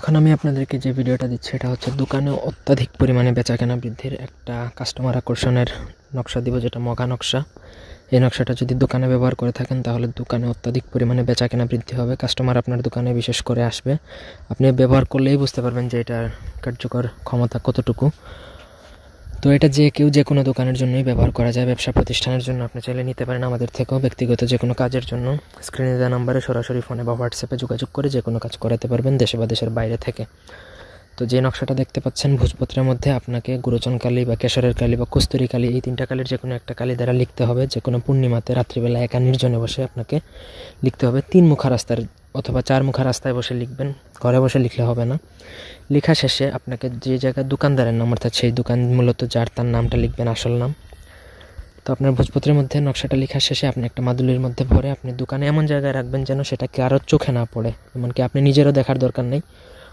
এখন আমি আপনাদেরকে যে ভিডিওটা দিচ্ছি এটা হচ্ছে দোকানে অত্যাধিক পরিমাণে বেচাকেনা বৃদ্ধির একটা কাস্টমার আকর্ষণের নকশা দিব, যেটা মগা নকশা। এই নকশাটা যদি দোকানে ব্যবহার করে থাকেন তাহলে দোকানে অত্যাধিক পরিমাণে বেচাকেনা বৃদ্ধি হবে, কাস্টমার আপনার দোকানে বিশেষ করে আসবে। আপনি ব্যবহার করলেই বুঝতে পারবেন যে এটার কার্যকর ক্ষমতা কতটুকু। তো এটা যে কেউ যে কোনো দোকানের জন্যই ব্যবহার করা যায়, ব্যবসা প্রতিষ্ঠানের জন্য আপনি চাইলে নিতে পারেন, আমাদের থেকেও ব্যক্তিগত যে কোনো কাজের জন্য স্ক্রিনে দেওয়া নাম্বারে সরাসরি ফোনে বা হোয়াটসঅ্যাপে যোগাযোগ করে যে কোনো কাজ করাতে পারবেন দেশে বা দেশের বাইরে থেকে। তো যে নকশাটা দেখতে পাচ্ছেন ভোজপত্রের মধ্যে আপনাকে গুরুচন কালী বা কেশরের কালী বা কস্তুরী কালী, এই তিনটা কালীর যে কোনো একটা কালী দ্বারা লিখতে হবে। যে কোনো পূর্ণিমাতে রাত্রিবেলা একা নির্জনে বসে আপনাকে লিখতে হবে। 3 মুখা রাস্তার অথবা 4 মুখা রাস্তায় বসে লিখবেন, ঘরে বসে লিখলে হবে না। লেখা শেষে আপনাকে যে জায়গায় দোকানদারের নাম, অর্থাৎ সেই দোকান মূলত যার, তার নামটা লিখবেন, আসল নাম। তো আপনার ভোজপত্রের মধ্যে নকশাটা লেখার শেষে আপনি একটা মাদুলির মধ্যে ভরে আপনি দোকানে এমন জায়গায় রাখবেন যেন সেটা কারো চোখে না পড়ে, এমনকি আপনি নিজেরও দেখার দরকার নেই,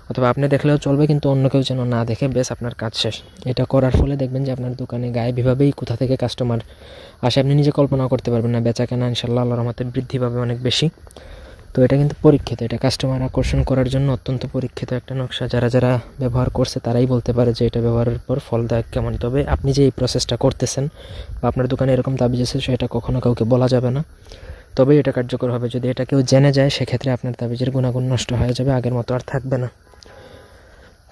অথবা আপনি দেখলেও চলবে কিন্তু অন্য কেউ যেন না দেখে, বেশ আপনার কাজ শেষ। এটা করার ফলে দেখবেন যে আপনার দোকানে গায়েবীভাবেই কোথা থেকে কাস্টমার আসে আপনি নিজে কল্পনাও করতে পারবেন না। বেচা কেনা ইনশাআল্লাহ আল্লাহর রহমতে বৃদ্ধি পাবে অনেক বেশি। তো এটা কিন্তু পরীক্ষিত, এটা কাস্টমার আকর্ষণ করার জন্য অত্যন্ত পরীক্ষিত একটা নকশা। যারা যারা ব্যবহার করছে তারাই বলতে পারে যে এটা ব্যবহারের পর ফলদায়ক কেমন। তবে আপনি যে এই প্রসেসটা করতেছেন বা আপনার দোকানে এরকম তাবিজ আছে সেটা কখনো কাউকে বলা যাবে না, তবে এটা কার্যকর হবে। যদি এটা কেউ জেনে যায় সেক্ষেত্রে আপনার তাবিজের গুণাগুণ নষ্ট হয়ে যাবে, আগের মতো আর থাকবে না।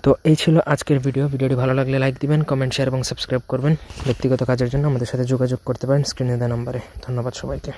তো এই ছিল আজকের ভিডিওটি ভালো লাগলে লাইক দিবেন, কমেন্ট, শেয়ার এবং সাবস্ক্রাইব করবেন। ব্যক্তিগত কাজের জন্য আমাদের সাথে যোগাযোগ করতে পারেন স্ক্রিনে দেওয়া নাম্বারে। ধন্যবাদ সবাইকে।